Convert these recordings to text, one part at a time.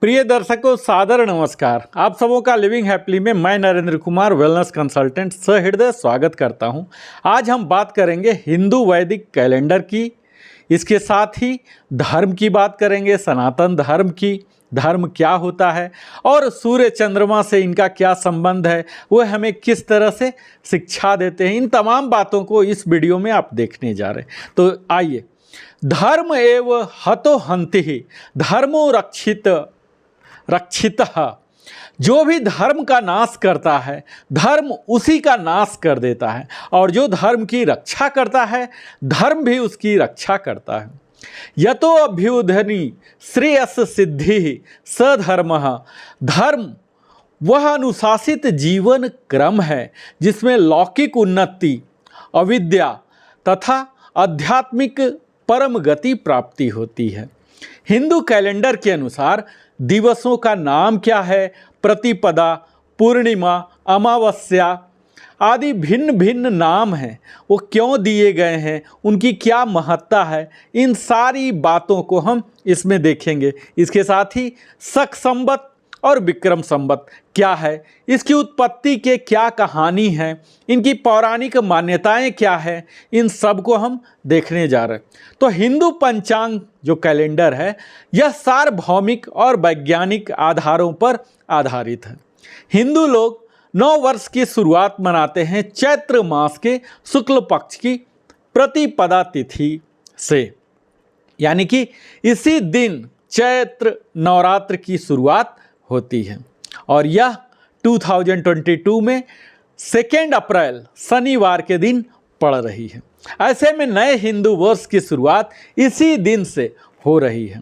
प्रिय दर्शकों, सादर नमस्कार। आप सबों का लिविंग हैप्पीली में मैं नरेंद्र कुमार वेलनेस कंसल्टेंट सहृदय स्वागत करता हूं। आज हम बात करेंगे हिंदू वैदिक कैलेंडर की, इसके साथ ही धर्म की बात करेंगे, सनातन धर्म की, धर्म क्या होता है और सूर्य चंद्रमा से इनका क्या संबंध है, वो हमें किस तरह से शिक्षा देते हैं। इन तमाम बातों को इस वीडियो में आप देखने जा रहे हैं। तो आइए, धर्म एव हतो हन्ति धर्मो रक्षितः। जो भी धर्म का नाश करता है, धर्म उसी का नाश कर देता है, और जो धर्म की रक्षा करता है, धर्म भी उसकी रक्षा करता है। यतो अभ्युदनी श्रेयस सिद्धि सधर्मः। धर्म वह अनुशासित जीवन क्रम है जिसमें लौकिक उन्नति, अविद्या तथा आध्यात्मिक परम गति प्राप्ति होती है। हिंदू कैलेंडर के अनुसार दिवसों का नाम क्या है, प्रतिपदा, पूर्णिमा, अमावस्या आदि भिन्न भिन्न नाम हैं। वो क्यों दिए गए हैं, उनकी क्या महत्ता है, इन सारी बातों को हम इसमें देखेंगे। इसके साथ ही शक संवत और विक्रम संवत क्या है, इसकी उत्पत्ति के क्या कहानी है, इनकी पौराणिक मान्यताएं क्या है, इन सब को हम देखने जा रहे हैं। तो हिंदू पंचांग जो कैलेंडर है, यह सार्वभौमिक और वैज्ञानिक आधारों पर आधारित है। हिंदू लोग नव वर्ष की शुरुआत मनाते हैं चैत्र मास के शुक्ल पक्ष की प्रतिपदा तिथि से, यानी कि इसी दिन चैत्र नवरात्र की शुरुआत होती है, और यह 2022 में 2 अप्रैल शनिवार के दिन पड़ रही है। ऐसे में नए हिंदू वर्ष की शुरुआत इसी दिन से हो रही है।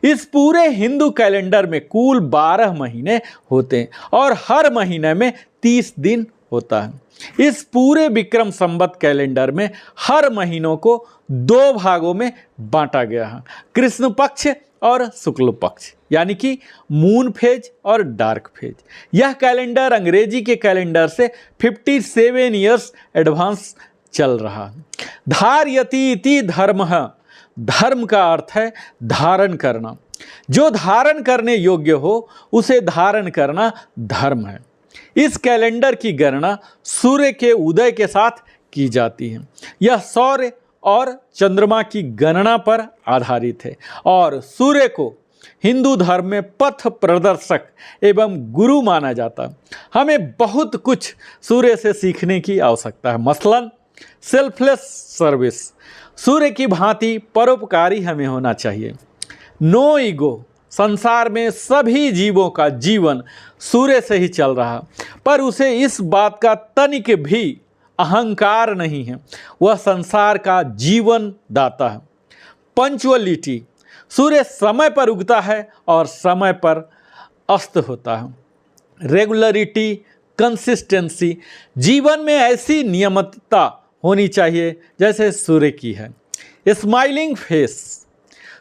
इस पूरे हिंदू कैलेंडर में कुल 12 महीने होते हैं और हर महीने में 30 दिन होता है। इस पूरे विक्रम संवत कैलेंडर में हर महीनों को 2 भागों में बांटा गया है, कृष्ण पक्ष और शुक्ल पक्ष, यानी कि मून फेज और डार्क फेज। यह कैलेंडर अंग्रेजी के कैलेंडर से 57 ईयर्स एडवांस चल रहा है। धार्यति इति धर्मः। धर्म का अर्थ है धारण करना। जो धारण करने योग्य हो उसे धारण करना धर्म है। इस कैलेंडर की गणना सूर्य के उदय के साथ की जाती है। यह सौर्य और चंद्रमा की गणना पर आधारित है, और सूर्य को हिंदू धर्म में पथ प्रदर्शक एवं गुरु माना जाता है। हमें बहुत कुछ सूर्य से सीखने की आवश्यकता है। मसलन सेल्फलेस सर्विस, सूर्य की भांति परोपकारी हमें होना चाहिए। नो ईगो, संसार में सभी जीवों का जीवन सूर्य से ही चल रहा, पर उसे इस बात का तनिक भी अहंकार नहीं है, वह संसार का जीवन दाता है। पंचुअलिटी, सूर्य समय पर उगता है और समय पर अस्त होता है। रेगुलरिटी, कंसिस्टेंसी, जीवन में ऐसी नियमितता होनी चाहिए जैसे सूर्य की है। स्माइलिंग फेस,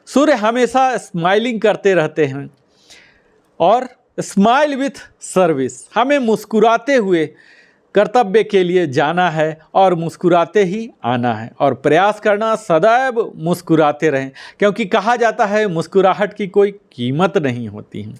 सूर्य हमेशा स्माइलिंग करते रहते हैं। और स्माइल विथ सर्विस, हमें मुस्कुराते हुए कर्तव्य के लिए जाना है और मुस्कुराते ही आना है, और प्रयास करना सदैव मुस्कुराते रहें, क्योंकि कहा जाता है मुस्कुराहट की कोई कीमत नहीं होती है।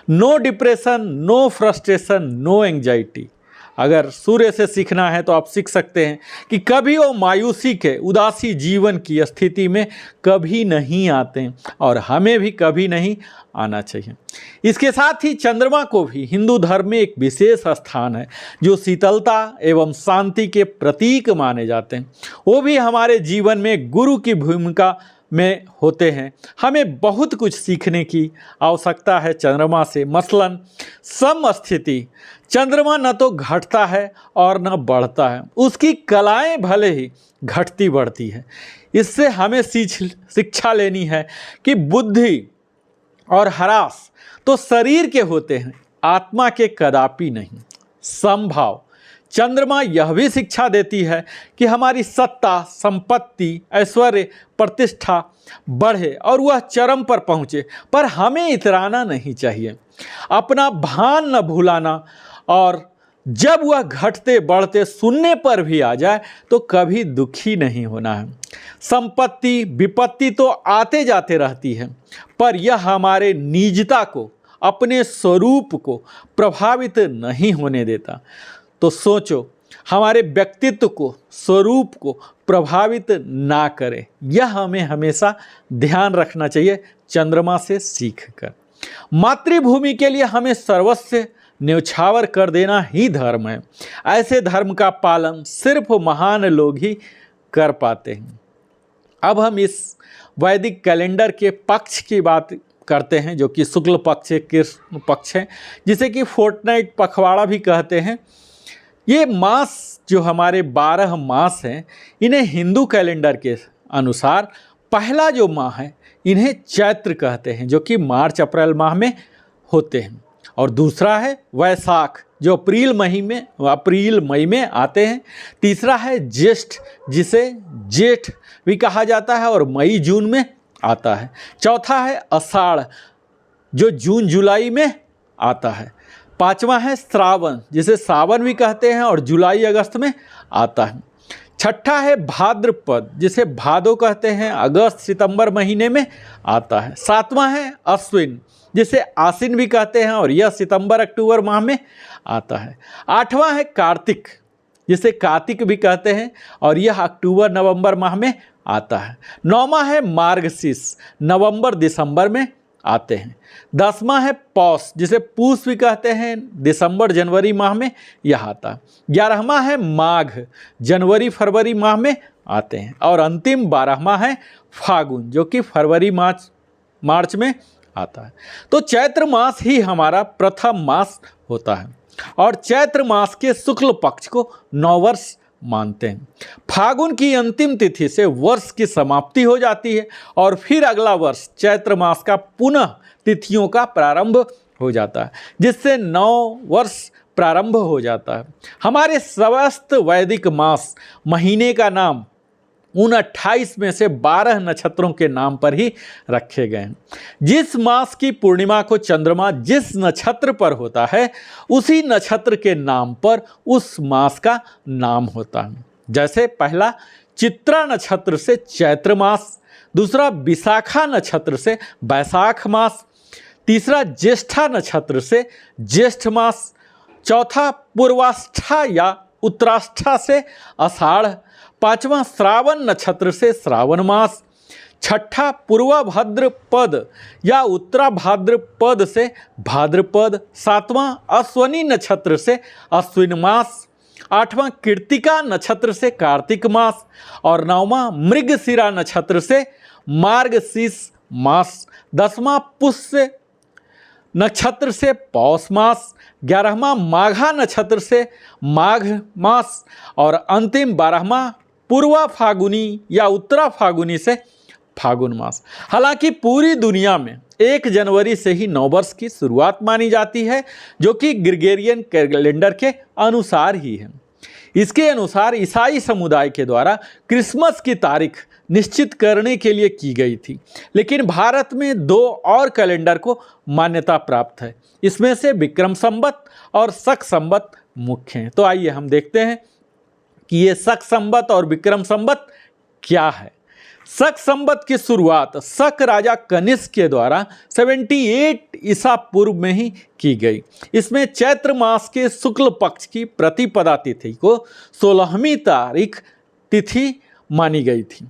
No depression, no frustration, no anxiety. अगर सूर्य से सीखना है तो आप सीख सकते हैं कि कभी वो मायूसी के, उदासी जीवन की स्थिति में कभी नहीं आते हैं, और हमें भी कभी नहीं आना चाहिए। इसके साथ ही चंद्रमा को भी हिंदू धर्म में एक विशेष स्थान है, जो शीतलता एवं शांति के प्रतीक माने जाते हैं। वो भी हमारे जीवन में गुरु की भूमिका में होते हैं। हमें बहुत कुछ सीखने की आवश्यकता है चंद्रमा से। मसलन समस्थिति, चंद्रमा न तो घटता है और न बढ़ता है, उसकी कलाएं भले ही घटती बढ़ती है। इससे हमें शिक्षा लेनी है कि बुद्धि और ह्रास तो शरीर के होते हैं, आत्मा के कदापि नहीं। समभाव, चंद्रमा यह भी शिक्षा देती है कि हमारी सत्ता, संपत्ति, ऐश्वर्य, प्रतिष्ठा बढ़े और वह चरम पर पहुँचे, पर हमें इतराना नहीं चाहिए, अपना भान न भुलाना, और जब वह घटते बढ़ते सुनने पर भी आ जाए तो कभी दुखी नहीं होना है। संपत्ति विपत्ति तो आते जाते रहती है, पर यह हमारे निजता को अपने स्वरूप को प्रभावित नहीं होने देता। तो सोचो, हमारे व्यक्तित्व को, स्वरूप को प्रभावित ना करे, यह हमें हमेशा ध्यान रखना चाहिए चंद्रमा से सीखकर। मातृभूमि के लिए हमें सर्वस्व न्यौछावर कर देना ही धर्म है। ऐसे धर्म का पालन सिर्फ महान लोग ही कर पाते हैं। अब हम इस वैदिक कैलेंडर के पक्ष की बात करते हैं, जो कि शुक्ल पक्ष है, कृष्ण पक्ष है, जिसे कि फोर्टनाइट पखवाड़ा भी कहते हैं। ये मास जो हमारे 12 मास हैं, इन्हें हिंदू कैलेंडर के अनुसार पहला जो माह है इन्हें चैत्र कहते हैं, जो कि मार्च अप्रैल माह में होते हैं। और दूसरा है वैशाख, जो अप्रैल मई में आते हैं। तीसरा है ज्येष्ठ, जिसे जेठ भी कहा जाता है और मई जून में आता है। चौथा है आषाढ़, जो जून जुलाई में आता है। पांचवा है श्रावण, जिसे सावन भी कहते हैं और जुलाई अगस्त में आता है। छठा है भाद्रपद, जिसे भादो कहते हैं, अगस्त सितंबर महीने में आता है। सातवां है अश्विन, जिसे आश्विन भी कहते हैं और यह सितंबर अक्टूबर माह में आता है। आठवां है कार्तिक, जिसे कार्तिक भी कहते हैं और यह अक्टूबर नवंबर माह में आता है। नौवां है मार्गशीर्ष, नवंबर दिसंबर में आते हैं। 10वां है पौष, जिसे पूष भी कहते हैं, दिसंबर जनवरी माह में यह आता है। 11वां है माघ, जनवरी फरवरी माह में आते हैं। और अंतिम 12वां है फागुन, जो कि फरवरी मार्च में आता है। तो चैत्र मास ही हमारा प्रथम मास होता है और चैत्र मास के शुक्ल पक्ष को नववर्ष मानते हैं। फागुन की अंतिम तिथि से वर्ष की समाप्ति हो जाती है और फिर अगला वर्ष चैत्र मास का पुनः तिथियों का प्रारंभ हो जाता है, जिससे नव वर्ष प्रारंभ हो जाता है। हमारे समस्त वैदिक मास महीने का नाम उन 28 में से 12 नक्षत्रों के नाम पर ही रखे गए हैं। जिस मास की पूर्णिमा को चंद्रमा जिस नक्षत्र पर होता है, उसी नक्षत्र के नाम पर उस मास का नाम होता है। जैसे पहला चित्रा नक्षत्र से चैत्र मास, दूसरा विशाखा नक्षत्र से वैशाख मास, तीसरा ज्येष्ठा नक्षत्र से ज्येष्ठ मास, चौथा पूर्वाष्ठा या उत्तराष्ठा से आषाढ़, पांचवा श्रावण नक्षत्र से श्रावण मास, छठा पूर्वा भाद्रपद या उत्तरा भाद्रपद से भाद्रपद, सातवां अश्वनी नक्षत्र से अश्विन मास, आठवां कृत्तिका नक्षत्र से कार्तिक मास और नौवां मृगशिरा नक्षत्र से मार्गशीर्ष मास, 10वां पुष्य नक्षत्र से पौष मास, 11वां माघा नक्षत्र से माघ मास और अंतिम 12वां पूर्वा फागुनी या उत्तरा फागुनी से फागुन मास। हालांकि पूरी दुनिया में 1 जनवरी से ही नववर्ष की शुरुआत मानी जाती है, जो कि ग्रेगोरियन कैलेंडर के अनुसार ही है। इसके अनुसार ईसाई समुदाय के द्वारा क्रिसमस की तारीख निश्चित करने के लिए की गई थी, लेकिन भारत में 2 और कैलेंडर को मान्यता प्राप्त है। इसमें से विक्रम संवत और शक संवत मुख्य हैं। तो आइए हम देखते हैं कि ये शक संवत और विक्रम संवत क्या है। शक संवत की शुरुआत शक राजा कनिष्क के द्वारा 78 ईसा पूर्व में ही की गई। इसमें चैत्र मास के शुक्ल पक्ष की प्रतिपदा तिथि को 16वीं तारीख तिथि मानी गई थी।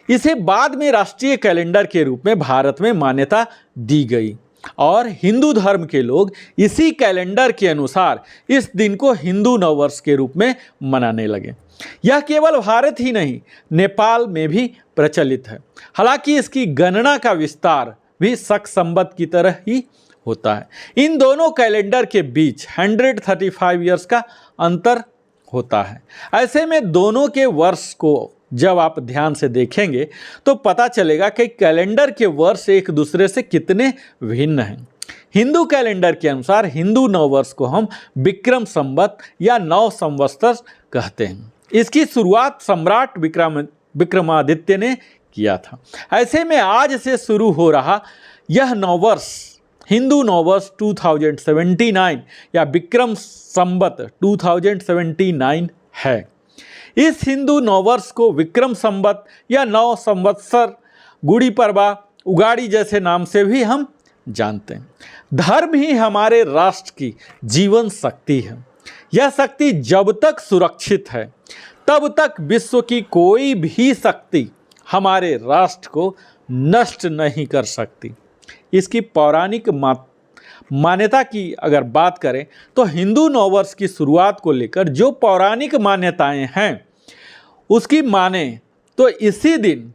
इसे बाद में राष्ट्रीय कैलेंडर के रूप में भारत में मान्यता दी गई और हिंदू धर्म के लोग इसी कैलेंडर के अनुसार इस दिन को हिंदू नववर्ष के रूप में मनाने लगे। यह केवल भारत ही नहीं, नेपाल में भी प्रचलित है। हालांकि इसकी गणना का विस्तार भी शक संवत की तरह ही होता है। इन दोनों कैलेंडर के बीच 135 ईयर्स का अंतर होता है। ऐसे में दोनों के वर्ष को जब आप ध्यान से देखेंगे तो पता चलेगा कि कैलेंडर के वर्ष एक दूसरे से कितने भिन्न हैं। हिंदू कैलेंडर के अनुसार हिंदू नववर्ष को हम विक्रम संवत या नव संवत्सर कहते हैं। इसकी शुरुआत सम्राट विक्रमादित्य ने किया था। ऐसे में आज से शुरू हो रहा यह नववर्ष हिंदू नववर्ष 2079 या विक्रम संवत 2079 है। इस हिंदू नववर्ष को विक्रम संवत या नव संवत्सर, गुड़ी पड़वा, उगाड़ी जैसे नाम से भी हम जानते हैं। धर्म ही हमारे राष्ट्र की जीवन शक्ति है। यह शक्ति जब तक सुरक्षित है तब तक विश्व की कोई भी शक्ति हमारे राष्ट्र को नष्ट नहीं कर सकती। इसकी पौराणिक मान्यता की अगर बात करें तो हिंदू नववर्ष की शुरुआत को लेकर जो पौराणिक मान्यताएं हैं उसकी माने तो इसी दिन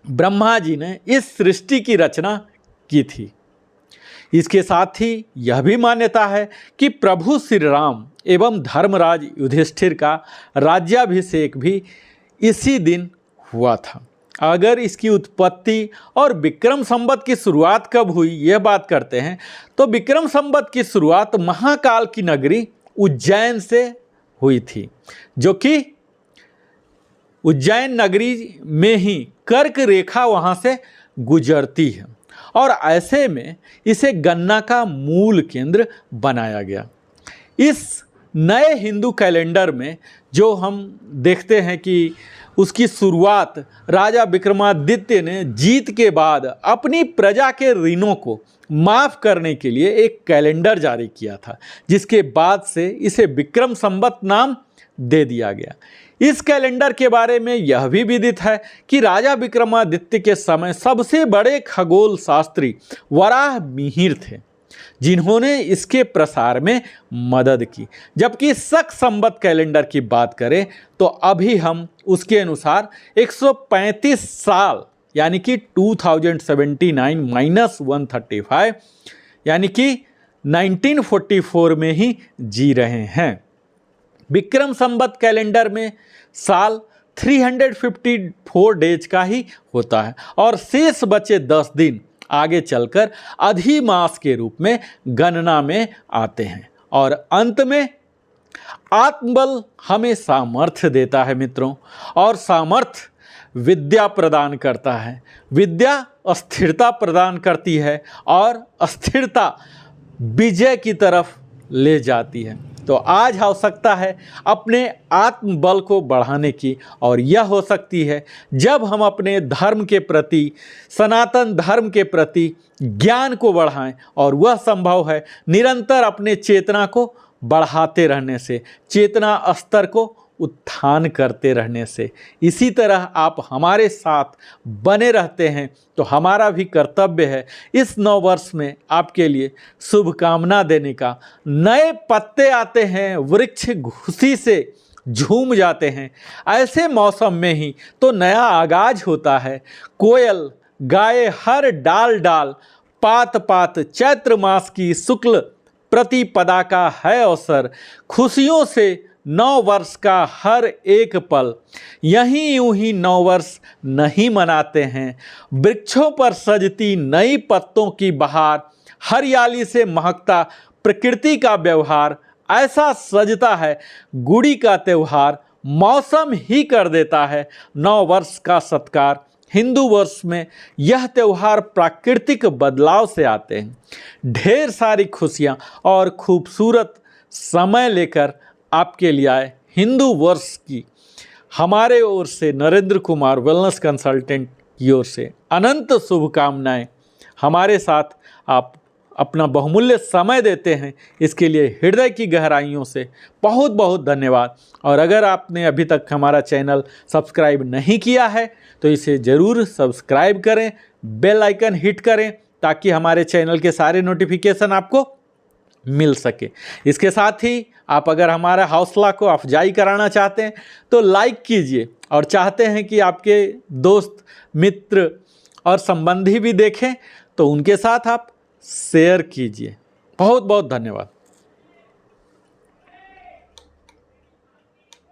ब्रह्मा जी ने इस सृष्टि की रचना की थी। इसके साथ ही यह भी मान्यता है कि प्रभु श्री राम एवं धर्मराज युधिष्ठिर का राज्याभिषेक भी इसी दिन हुआ था। अगर इसकी उत्पत्ति और विक्रम संवत की शुरुआत कब हुई यह बात करते हैं तो विक्रम संवत की शुरुआत महाकाल की नगरी उज्जैन से हुई थी, जो कि उज्जैन नगरी में ही कर्क रेखा वहाँ से गुजरती है और ऐसे में इसे गणना का मूल केंद्र बनाया गया। इस नए हिंदू कैलेंडर में जो हम देखते हैं कि उसकी शुरुआत राजा विक्रमादित्य ने जीत के बाद अपनी प्रजा के ऋणों को माफ़ करने के लिए एक कैलेंडर जारी किया था, जिसके बाद से इसे विक्रम संवत नाम दे दिया गया। इस कैलेंडर के बारे में यह भी विदित है कि राजा विक्रमादित्य के समय सबसे बड़े खगोल शास्त्री वराह मिहिर थे, जिन्होंने इसके प्रसार में मदद की। जबकि शक संवत कैलेंडर की बात करें तो अभी हम उसके अनुसार 135 साल यानी कि 2079 - 135 यानी कि 1944 में ही जी रहे हैं। विक्रम संवत कैलेंडर में साल 354 डेज का ही होता है और शेष बचे 10 दिन आगे चलकर अधिमास के रूप में गणना में आते हैं। और अंत में आत्मबल हमें सामर्थ्य देता है मित्रों, और सामर्थ्य विद्या प्रदान करता है। विद्या अस्थिरता प्रदान करती है और अस्थिरता विजय की तरफ ले जाती है। तो आज आवश्यकता है अपने आत्मबल को बढ़ाने की, और यह हो सकती है जब हम अपने धर्म के प्रति, सनातन धर्म के प्रति ज्ञान को बढ़ाएं, और वह संभव है निरंतर अपने चेतना को बढ़ाते रहने से, चेतना स्तर को उत्थान करते रहने से। इसी तरह आप हमारे साथ बने रहते हैं तो हमारा भी कर्तव्य है इस नव वर्ष में आपके लिए शुभकामना देने का। नए पत्ते आते हैं, वृक्ष खुशी से झूम जाते हैं, ऐसे मौसम में ही तो नया आगाज होता है। कोयल गाए हर डाल डाल, पात पात चैत्र मास की शुक्ल प्रतिपदा का है अवसर, खुशियों से नौ वर्ष का हर एक पल, यहीं यूं ही नौ वर्ष नहीं मनाते हैं। वृक्षों पर सजती नई पत्तों की बहार, हरियाली से महकता प्रकृति का व्यवहार, ऐसा सजता है गुड़ी का त्यौहार, मौसम ही कर देता है नौ वर्ष का सत्कार। हिंदू वर्ष में यह त्यौहार प्राकृतिक बदलाव से आते हैं। ढेर सारी खुशियाँ और खूबसूरत समय लेकर आपके लिए आए। हिंदू वर्ष की हमारे ओर से, नरेंद्र कुमार वेलनेस कंसल्टेंट की ओर से अनंत शुभकामनाएं। हमारे साथ आप अपना बहुमूल्य समय देते हैं, इसके लिए हृदय की गहराइयों से बहुत बहुत धन्यवाद। और अगर आपने अभी तक हमारा चैनल सब्सक्राइब नहीं किया है तो इसे ज़रूर सब्सक्राइब करें, बेल आइकन हिट करें, ताकि हमारे चैनल के सारे नोटिफिकेशन आपको मिल सके। इसके साथ ही आप अगर हमारा हौसला को अफजाई कराना चाहते हैं तो लाइक कीजिए, और चाहते हैं कि आपके दोस्त, मित्र और संबंधी भी देखें तो उनके साथ आप शेयर कीजिए। बहुत बहुत धन्यवाद।